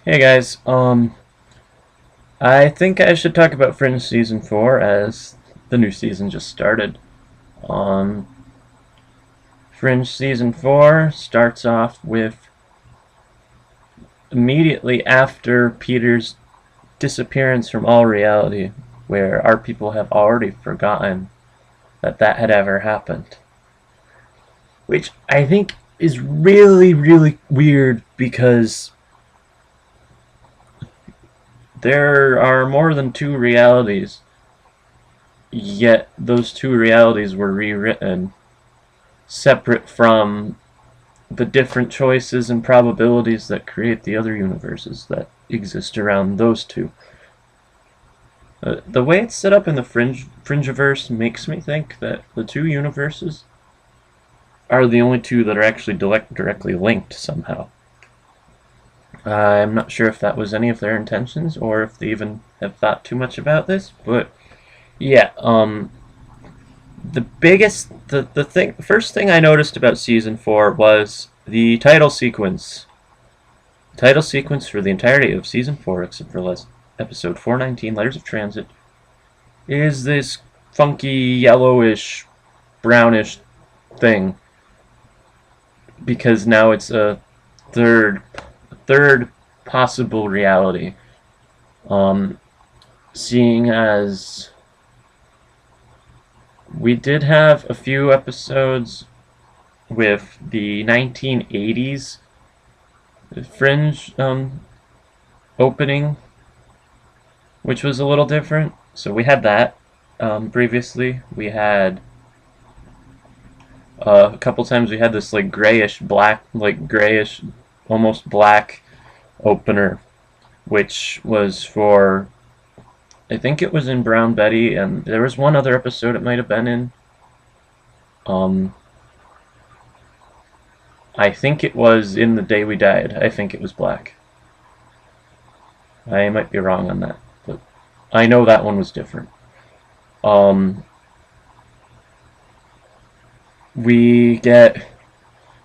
Hey guys, I think I should talk about Fringe Season 4 as the new season just started. Um, Fringe Season 4 starts off with immediately after Peter's disappearance from all reality, where our people have already forgotten that had ever happened. Which I think is really, really weird because there are more than two realities. Yet those two realities were rewritten separate from the different choices and probabilities that create the other universes that exist around those two. The way it's set up in the Fringeverse makes me think that the two universes are the only two that are actually directly linked somehow. I'm not sure if that was any of their intentions or if they even have thought too much about this, but yeah, the first thing I noticed about season 4 was the title sequence. Title sequence for the entirety of season 4, except for episode 419, Letters of Transit, is this funky yellowish, brownish thing. Because now it's a third possible reality. Seeing as we did have a few episodes with the 1980s Fringe opening, which was a little different. So we had that previously. We had a couple times we had this like grayish black, like grayish, almost black opener, which was for, I think it was in Brown Betty, and there was one other episode it might have been in. I think it was in The Day We Died. I think it was black. I might be wrong on that, but I know that one was different. We get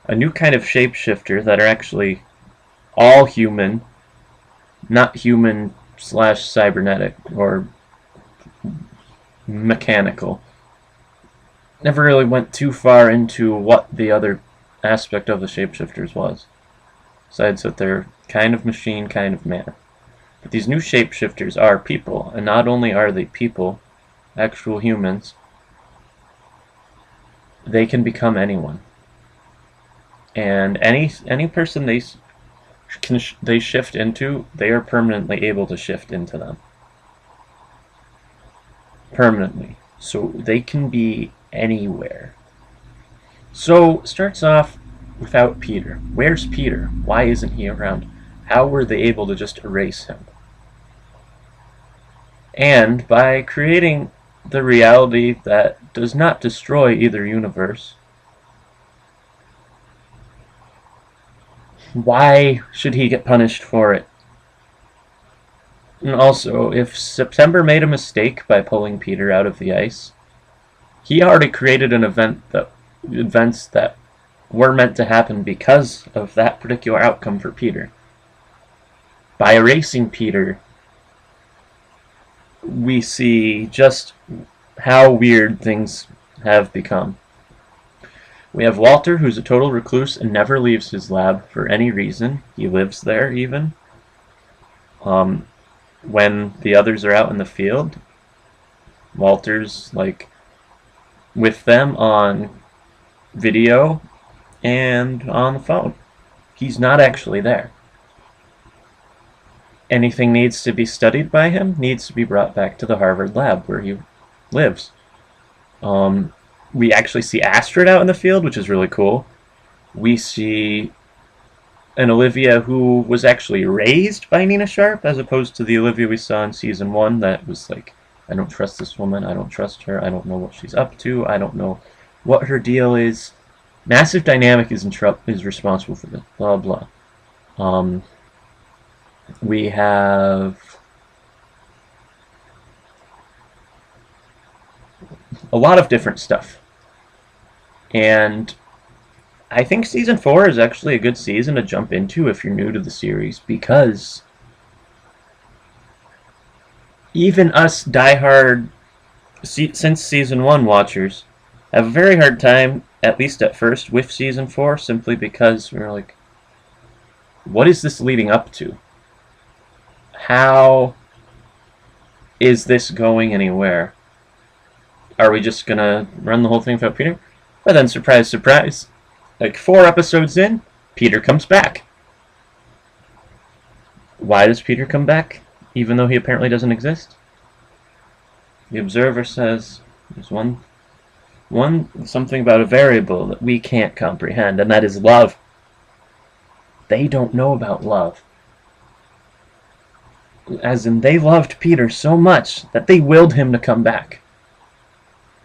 a new kind of shapeshifter that are actually all human, not human slash cybernetic or mechanical. Never really went too far into what the other aspect of the shapeshifters was, besides that they're kind of machine, kind of man. But these new shapeshifters are people, and not only are they people, actual humans, they can become anyone. And any person they shift into, they are permanently able to shift into them. Permanently. So they can be anywhere. So, starts off without Peter. Where's Peter? Why isn't he around? How were they able to just erase him? And by creating the reality that does not destroy either universe, why should he get punished for it? And also, if September made a mistake by pulling Peter out of the ice, he already created events that were meant to happen because of that particular outcome for Peter. By erasing Peter, we see just how weird things have become. We have Walter, who's a total recluse and never leaves his lab for any reason. He lives there, even. When the others are out in the field, Walter's, like, with them on video and on the phone. He's not actually there. Anything needs to be studied by him needs to be brought back to the Harvard lab where he lives. We actually see Astrid out in the field, which is really cool. We see an Olivia who was actually raised by Nina Sharp, as opposed to the Olivia we saw in season 1 that was like, I don't trust this woman, I don't trust her, I don't know what she's up to, I don't know what her deal is. Massive Dynamic is responsible for this, blah blah. We have a lot of different stuff. And I think season 4 is actually a good season to jump into if you're new to the series, because even us diehard since season 1 watchers have a very hard time, at least at first, with season 4, simply because we're like, what is this leading up to? How is this going anywhere? Are we just gonna run the whole thing without Peter? But then, surprise, surprise, like 4 episodes in, Peter comes back. Why does Peter come back, even though he apparently doesn't exist? The Observer says there's something about a variable that we can't comprehend, and that is love. They don't know about love. As in, they loved Peter so much that they willed him to come back.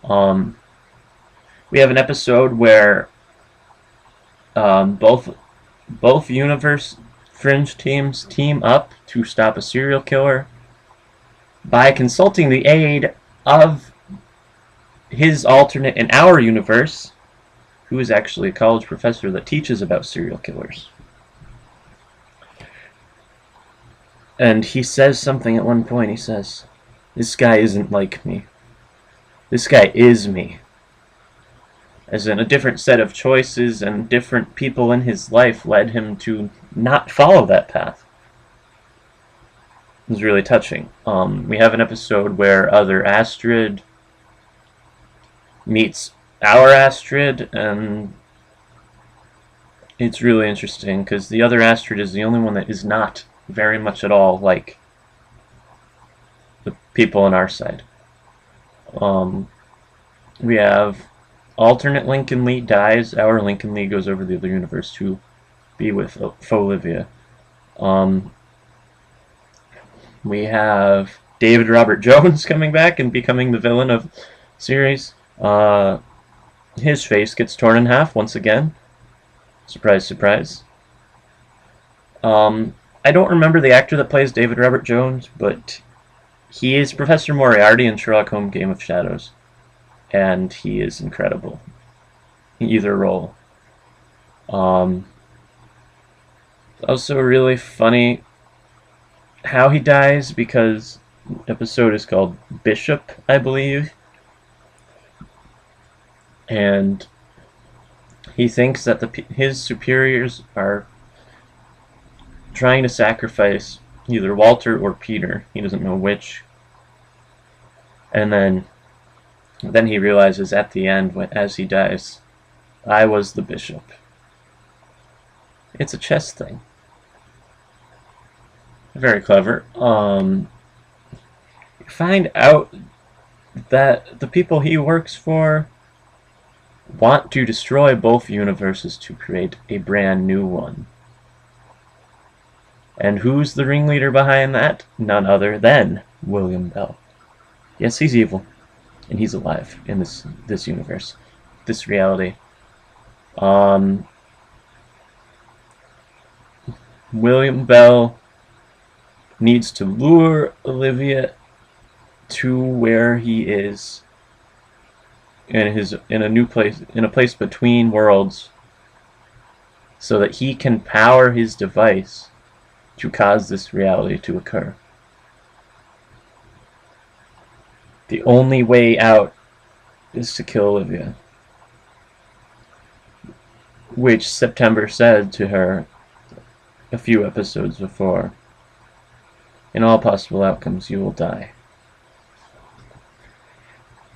We have an episode where both universe Fringe teams team up to stop a serial killer by consulting the aid of his alternate in our universe, who is actually a college professor that teaches about serial killers. And he says something at one point. He says, "This guy isn't like me. This guy is me." As in, a different set of choices and different people in his life led him to not follow that path. It was really touching. We have an episode where other Astrid meets our Astrid, and it's really interesting because the other Astrid is the only one that is not very much at all like the people on our side. We have alternate Lincoln Lee dies. Our Lincoln Lee goes over the other universe to be with Olivia. We have David Robert Jones coming back and becoming the villain of the series. His face gets torn in half once again. Surprise, surprise. I don't remember the actor that plays David Robert Jones, but he is Professor Moriarty in Sherlock Holmes Game of Shadows. And he is incredible in either role. Also really funny how he dies, because the episode is called Bishop, I believe. And he thinks that his superiors are trying to sacrifice either Walter or Peter. He doesn't know which. And then he realizes at the end, as he dies, I was the bishop. It's a chess thing. Very clever. Find out that the people he works for want to destroy both universes to create a brand new one. And who's the ringleader behind that? None other than William Bell. Yes, he's evil, and he's alive in this universe, this reality. William Bell needs to lure Olivia to where he is in a new place, in a place between worlds, so that he can power his device to cause this reality to occur. The only way out is to kill Olivia, which September said to her a few episodes before. In all possible outcomes, you will die.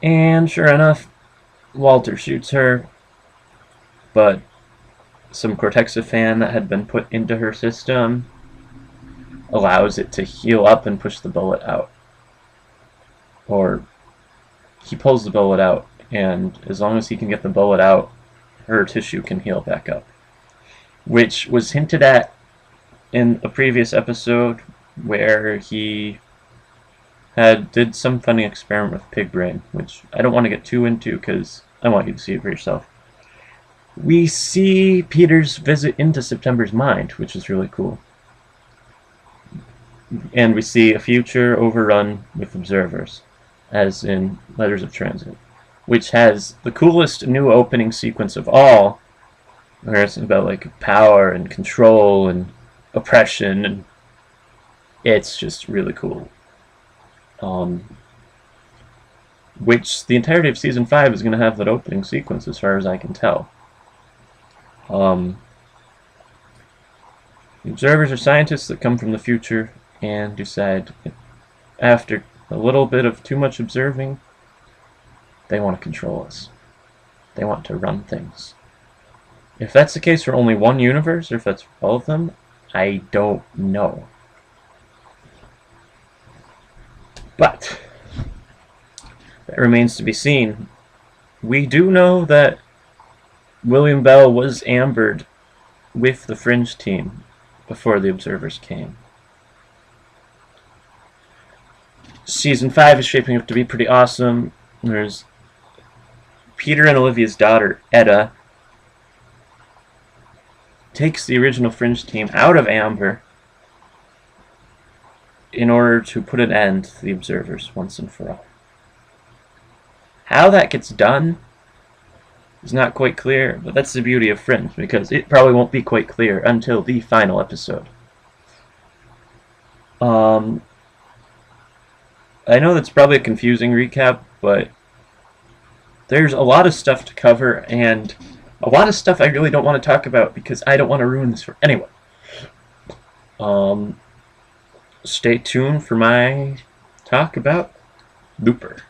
And sure enough, Walter shoots her, but some Cortexiphan that had been put into her system allows it to heal up and push the bullet out. Or he pulls the bullet out, and as long as he can get the bullet out, her tissue can heal back up. Which was hinted at in a previous episode where he did some funny experiment with pig brain, which I don't want to get too into because I want you to see it for yourself. We see Peter's visit into September's mind, which is really cool. And we see a future overrun with observers, as in Letters of Transit, which has the coolest new opening sequence of all, where it's about like power and control and oppression, and it's just really cool. which the entirety of Season 5 is going to have that opening sequence, as far as I can tell. The observers are scientists that come from the future and decide, after a little bit of too much observing, they want to control us. They want to run things. If that's the case for only one universe, or if that's for all of them, I don't know. But that remains to be seen. We do know that William Bell was ambered with the Fringe team before the observers came. Season 5 is shaping up to be pretty awesome. There's Peter and Olivia's daughter, Etta, takes the original Fringe team out of amber in order to put an end to the observers once and for all. How that gets done is not quite clear, but that's the beauty of Fringe, because it probably won't be quite clear until the final episode. I know that's probably a confusing recap, but there's a lot of stuff to cover, and a lot of stuff I really don't want to talk about because I don't want to ruin this for anyone. Stay tuned for my talk about Looper.